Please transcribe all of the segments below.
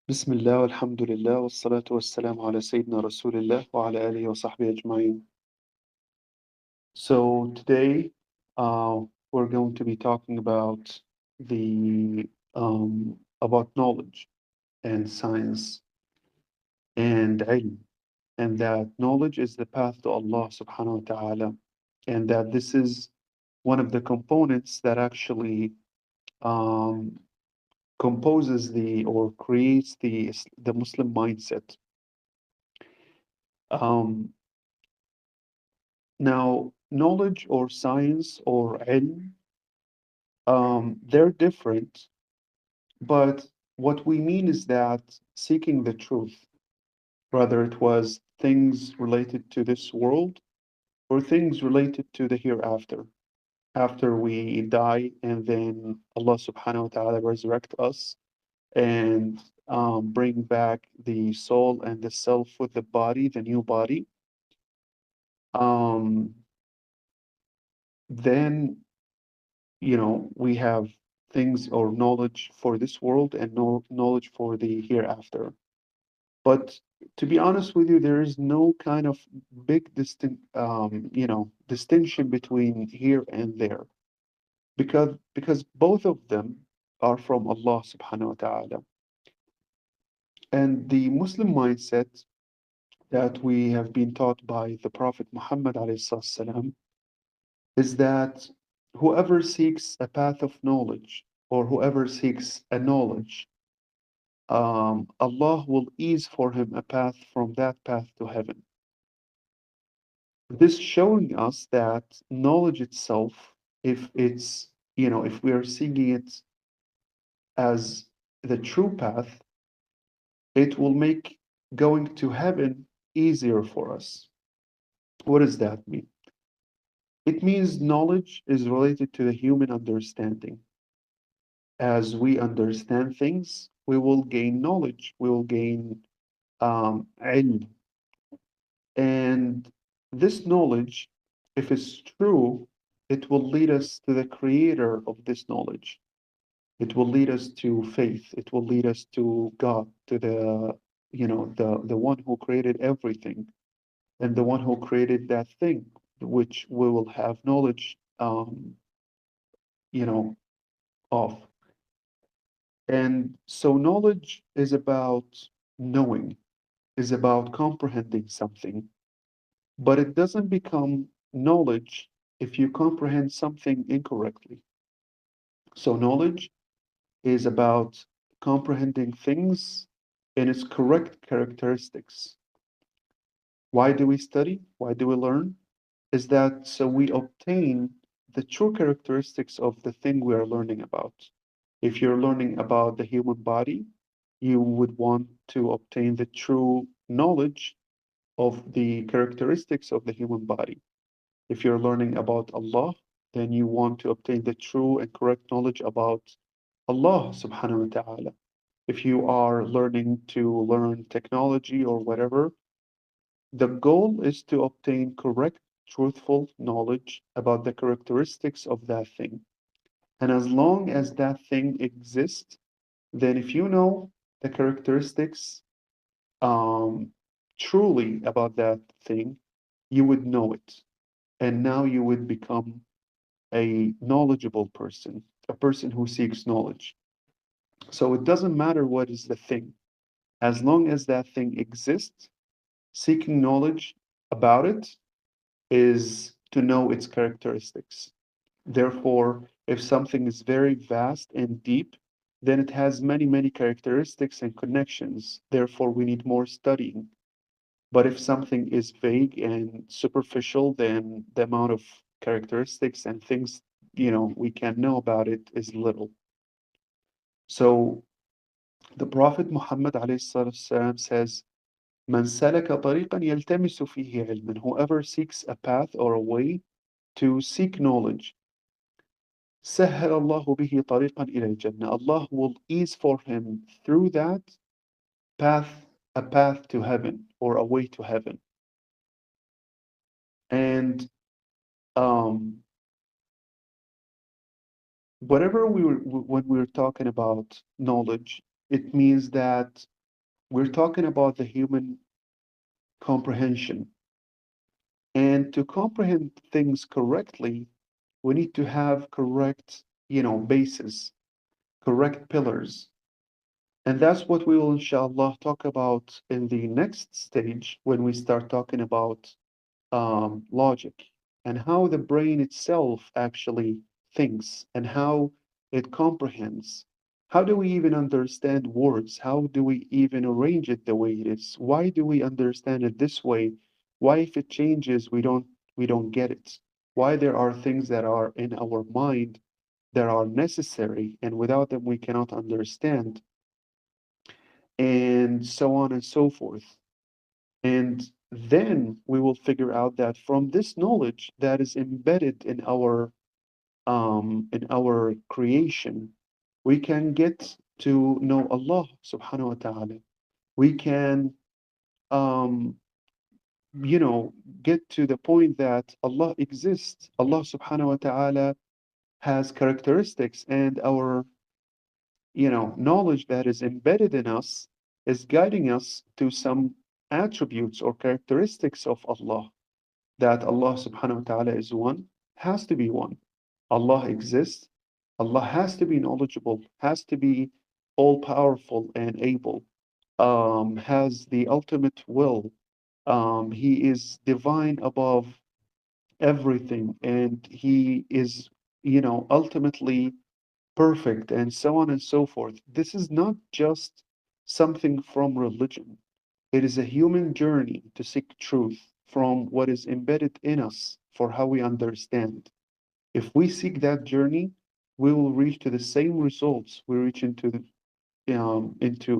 بسم الله والحمد لله والصلاة والسلام على سيدنا رسول الله وعلى آله وصحبه أجمعين. So today uh, we're going to be talking the about knowledge and science and ilm, and that knowledge is the path to Allah subhanahu wa ta'ala, and that this is one of the components that actually um, composes the or creates the Muslim mindset. Um, Now, knowledge or science or ilm, they're different, but what we mean is that seeking the truth, whether it was things related to this world or things related to the hereafter, after we die and then Allah subhanahu wa ta'ala resurrect us and bring back the soul and the self with the body, the new body, um, then we have things or knowledge for this world and knowledge for the hereafter. But to be honest with you, there is no kind of big distinction between here and there because both of them are from Allah subhanahu wa ta'ala. And the Muslim mindset that we have been taught by the Prophet Muhammad alayhi salam is that whoever seeks a path of knowledge or whoever seeks a knowledge, Allah will ease for him a path from that path to heaven. This showing us that knowledge itself, if it's, if we are seeing it as the true path, it will make going to heaven easier for us. What does that mean? It means knowledge is related to the human understanding. As we understand things, we will gain knowledge, we will gain ilm. And this knowledge, if it's true, it will lead us to the creator of this knowledge. It will lead us to faith. It will lead us to God, to the one who created everything and the one who created that thing, which we will have knowledge, you know, of. And so knowledge is about knowing, is about comprehending something, but it doesn't become knowledge if you comprehend something incorrectly. So knowledge is about comprehending things in its correct characteristics. Why do we study? Why do we learn? Is that so we obtain the true characteristics of the thing we are learning about. If you're learning about the human body, you would want to obtain the true knowledge of the characteristics of the human body. If you're learning about Allah, then you want to obtain the true and correct knowledge about Allah subhanahu wa ta'ala. If you are learning to learn technology or whatever, the goal is to obtain correct, truthful knowledge about the characteristics of that thing. And as long as that thing exists, then if you know the characteristics um, truly about that thing, you would know it. And now you would become a knowledgeable person, a person who seeks knowledge. So it doesn't matter what is the thing. As long as that thing exists, seeking knowledge about it is to know its characteristics. Therefore, if something is very vast and deep, then it has many, many characteristics and connections. Therefore, we need more studying. But if something is vague and superficial, then the amount of characteristics and things, we can know about it is little. So the Prophet Muhammad ﷺ says, "Man salaka tariqan yaltamisu fihi ilman." Whoever seeks a path or a way to seek knowledge, سهل الله به طريقا إلى الجنة. Allah will ease for him through that path, a path to heaven or a way to heaven. And um, whatever when we're talking about knowledge, it means that We're talking about the human comprehension. And to comprehend things correctly, we need to have correct, basis, correct pillars. And that's what we will, inshallah, talk about in the next stage when we start talking about logic and how the brain itself actually thinks and how it comprehends. How do we even understand words? How do we even arrange it the way it is? Why do we understand it this way? Why, if it changes, we don't get it? Why there are things that are in our mind that are necessary and without them we cannot understand, and so on and so forth. And then we will figure out that from this knowledge that is embedded in our creation, we can get to know Allah subhanahu wa ta'ala. We can um, you know get to the point that Allah exists. Allah subhanahu wa ta'ala has characteristics, and our knowledge that is embedded in us is guiding us to some attributes or characteristics of Allah. That Allah subhanahu wa ta'ala is one, has to be one. Allah exists. Allah has to be knowledgeable, has to be all powerful and able, has the ultimate will. He is divine above everything, and he is, ultimately perfect, and so on and so forth. This is not just something from religion. It is a human journey to seek truth from what is embedded in us for how we understand. If we seek that journey, we will reach to the same results we reach into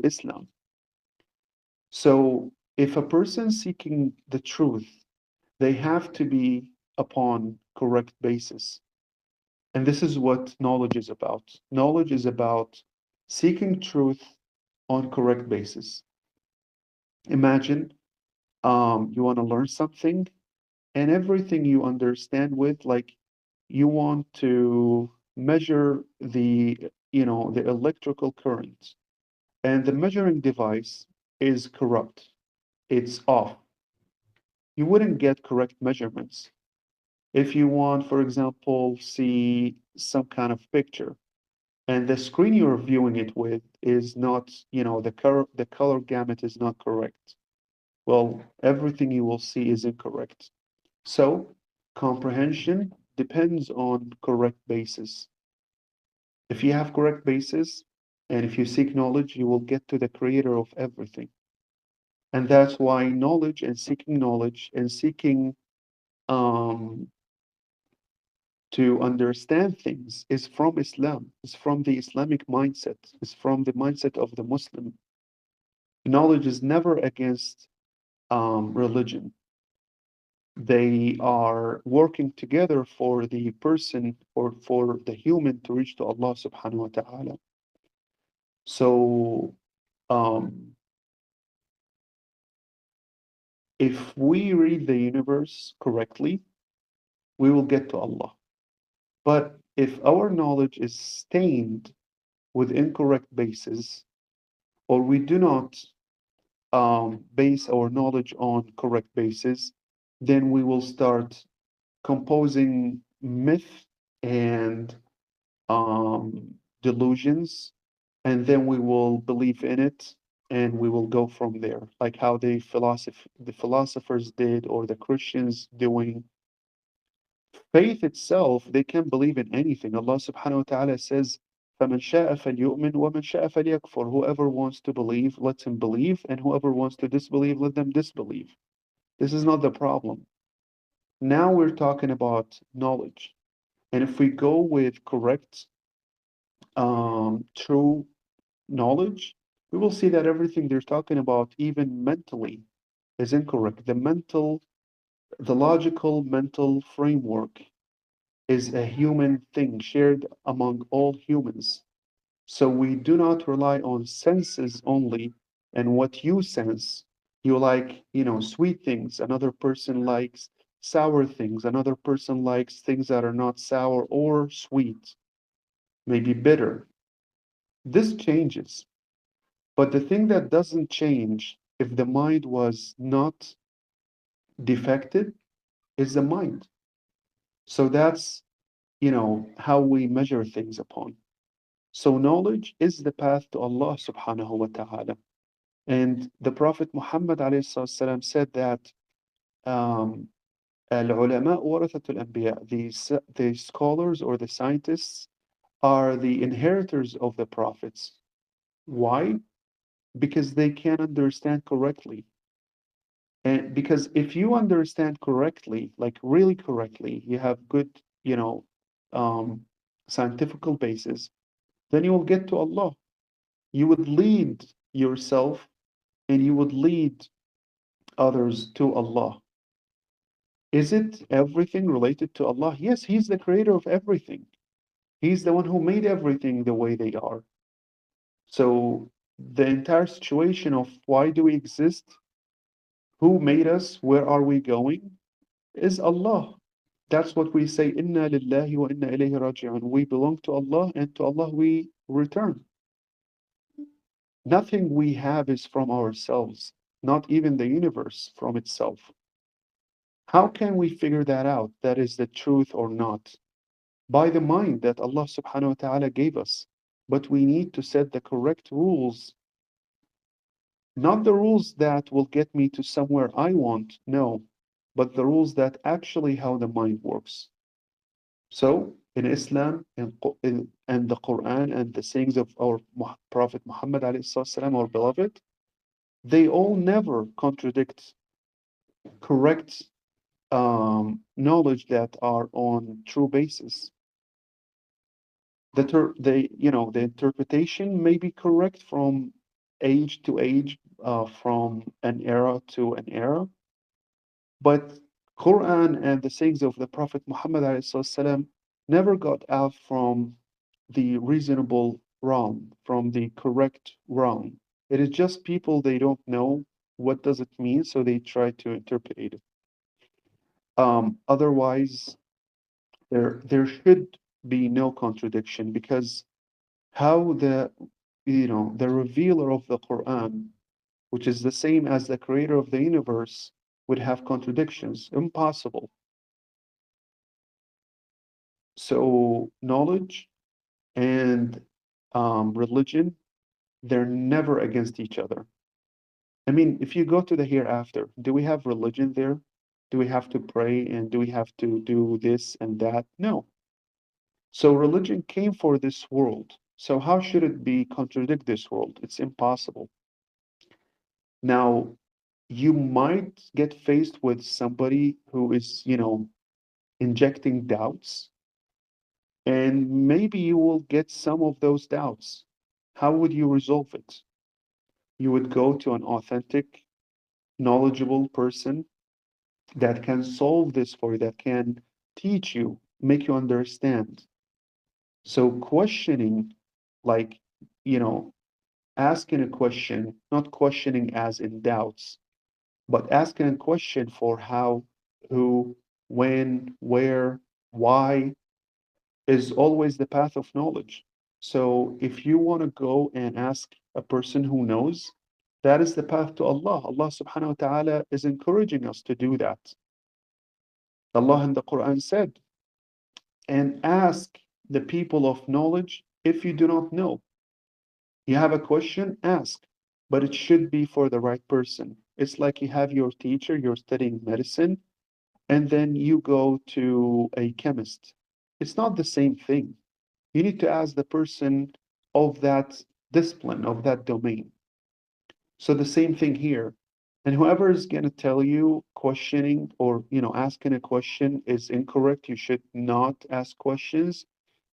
Islam. So, if a person seeking the truth, they have to be upon correct basis. And this is what knowledge is about. Knowledge is about seeking truth on correct basis. Imagine you want to learn something, and everything you understand with, like, you want to measure the electrical current, and the measuring device is corrupt. It's off. You wouldn't get correct measurements. If you want, for example, see some kind of picture, and the screen you're viewing it with is not, the color gamut is not correct. Well, everything you will see is incorrect. So, comprehension depends on correct basis. If you have correct basis, and if you seek knowledge, you will get to the creator of everything. And that's why knowledge and seeking um, to understand things is from Islam, is from the Islamic mindset, is from the mindset of the Muslim. Knowledge is never against religion. They are working together for the person or for the human to reach to Allah subhanahu wa ta'ala. So, um, if we read the universe correctly, we will get to Allah. But if our knowledge is stained with incorrect basis, or we do not base our knowledge on correct basis, then we will start composing myth and delusions, and then we will believe in it, and we will go from there, like how the philosophers did, or the Christians doing. Faith itself, they can believe in anything. Allah subhanahu wa ta'ala says, فَمَنْ شَاءَ فَلْيُؤْمِنْ وَمَنْ شَاءَ فَلْيَكْفُرْ. Whoever wants to believe, let him believe, and whoever wants to disbelieve, let them disbelieve. This is not the problem. Now we're talking about knowledge. And if we go with correct, true knowledge, we will see that everything they're talking about, even mentally, is incorrect. The logical mental framework is a human thing shared among all humans. So we do not rely on senses only and what you sense. You like, sweet things. Another person likes sour things. Another person likes things that are not sour or sweet, maybe bitter. This changes. But the thing that doesn't change if the mind was not defected is the mind. So that's, how we measure things upon. So knowledge is the path to Allah subhanahu wa ta'ala. And the Prophet Muhammad alayhi salam said that um, العلماء ورثة الأنبياء, the scholars or the scientists are the inheritors of the prophets. Why? Because they can understand correctly. And because if you understand correctly, like really correctly, you have good, um, scientifical basis, then you will get to Allah. You would lead yourself and you would lead others to Allah. Is it everything related to Allah? Yes, He's the creator of everything. He's the one who made everything the way they are. So the entire situation of why do we exist, who made us, where are we going, is Allah. That's what we say, Inna lillahi wa inna ilayhi raji'un. We belong to Allah and to Allah we return. Nothing we have is from ourselves, not even the universe from itself. How can we figure that out? That is the truth or not? By the mind that Allah subhanahu wa ta'ala gave us. But we need to set the correct rules, not the rules that will get me to somewhere I want, no, but the rules that actually how the mind works. So in Islam and the Quran and the sayings of our Prophet Muhammad alayhi salam, our beloved, they all never contradict correct knowledge that are on true basis. The interpretation may be correct from age to age, from an era to an era, but Quran and the sayings of the Prophet Muhammad ﷺ never got out from the reasonable realm, from the correct realm. It is just people they don't know what does it mean, so they try to interpret it. Otherwise, there should be no contradiction because how the revealer of the Quran, which is the same as the creator of the universe, would have contradictions. Impossible. So knowledge and religion, they're never against each other. I mean, if you go to the hereafter, do we have religion there? Do we have to pray and do we have to do this and that? No. So religion came for this world. So how should it be contradict this world? It's impossible. Now, you might get faced with somebody who is, injecting doubts, and maybe you will get some of those doubts. How would you resolve it? You would go to an authentic, knowledgeable person that can solve this for you, that can teach you, make you understand. So questioning, like, you know, asking a question, not questioning as in doubts, but asking a question for how, who, when, where, why is always the path of knowledge. So if you want to go and ask a person who knows, that is the path to Allah. Allah subhanahu wa ta'ala is encouraging us to do that. Allah in the Quran said, and ask the people of knowledge if you do not know. You have a question, ask, but it should be for the right person. It's like you have your teacher, you're studying medicine, and then you go to a chemist. It's not the same thing. You need to ask the person of that discipline, of that domain. So the same thing here. And whoever is going to tell you questioning or, asking a question is incorrect, you should not ask questions,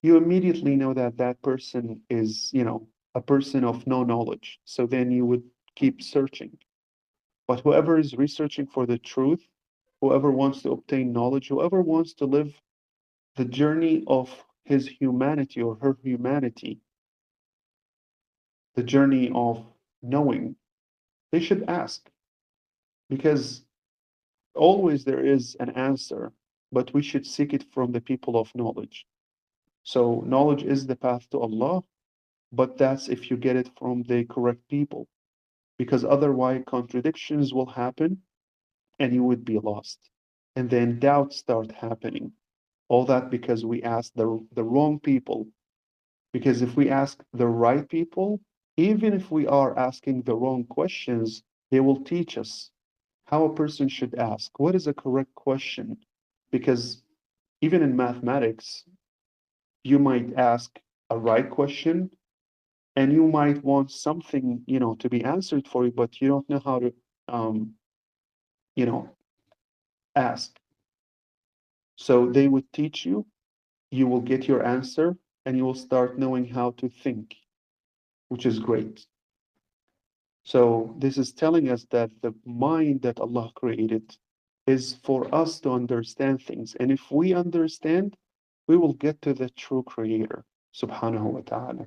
you immediately know that that person is, a person of no knowledge. So then you would keep searching. But whoever is researching for the truth, whoever wants to obtain knowledge, whoever wants to live the journey of his humanity or her humanity, the journey of knowing, they should ask because always there is an answer, but we should seek it from the people of knowledge. So knowledge is the path to Allah. but that's if you get it from the correct people, because otherwise contradictions will happen and you would be lost. And then doubts start happening. All that because we asked the wrong people. Because if we ask the right people, even if we are asking the wrong questions, they will teach us how a person should ask. What is a correct question? Because even in mathematics, you might ask a right question and you might want something, to be answered for you, but you don't know how to, um, you know, ask. So they would teach you, you will get your answer, and you will start knowing how to think, which is great. So this is telling us that the mind that Allah created is for us to understand things. And if we understand, we will get to the true creator, subhanahu wa ta'ala.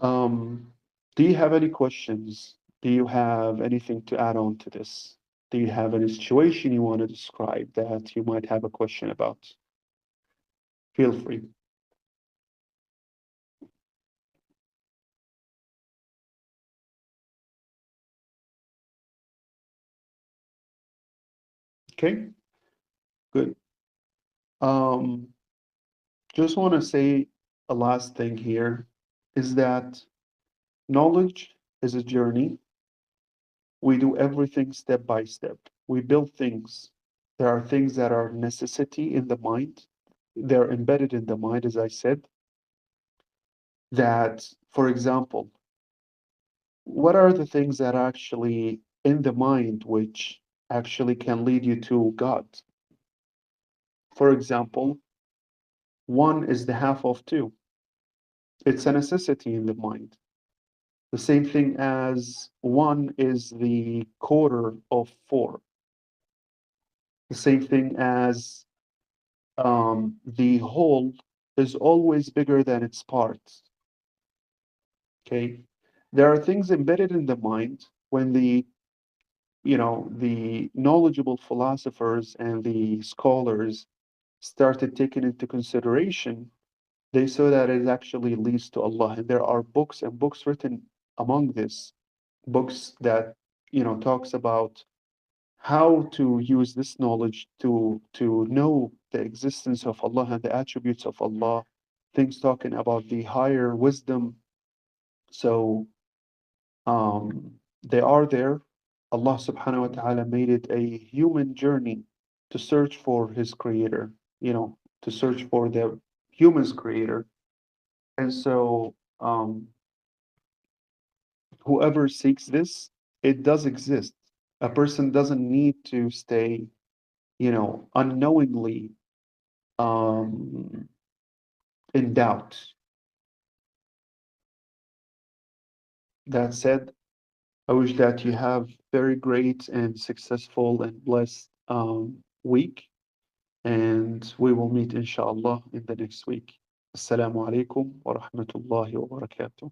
Um, do you have any questions? Do you have anything to add on to this? Do you have any situation you want to describe that you might have a question about? Feel free. Okay, good. Um, just want to say a last thing here is that knowledge is a journey. We do everything step by step. We build things. There are things that are necessity in the mind. They're embedded in the mind, as I said, that, for example, what are the things that are actually in the mind which actually can lead you to God? For example, one is the half of two. It's a necessity in the mind. The same thing as one is the quarter of four. The same thing as the whole is always bigger than its parts. Okay. There are things embedded in the mind when the knowledgeable philosophers and the scholars started taking into consideration, they saw that it actually leads to Allah. And there are books and books written among this, books that talks about how to use this knowledge to know the existence of Allah and the attributes of Allah, things talking about the higher wisdom. So they are there. Allah subhanahu wa ta'ala made it a human journey to search for his creator, to search for the human's creator. And so whoever seeks this, it does exist. A person doesn't need to stay, unknowingly um, in doubt. That said, I wish that you have very great and successful and blessed week, and we will meet inshallah in the next week. Assalamu alaikum wa rahmatullahi wa barakatuh.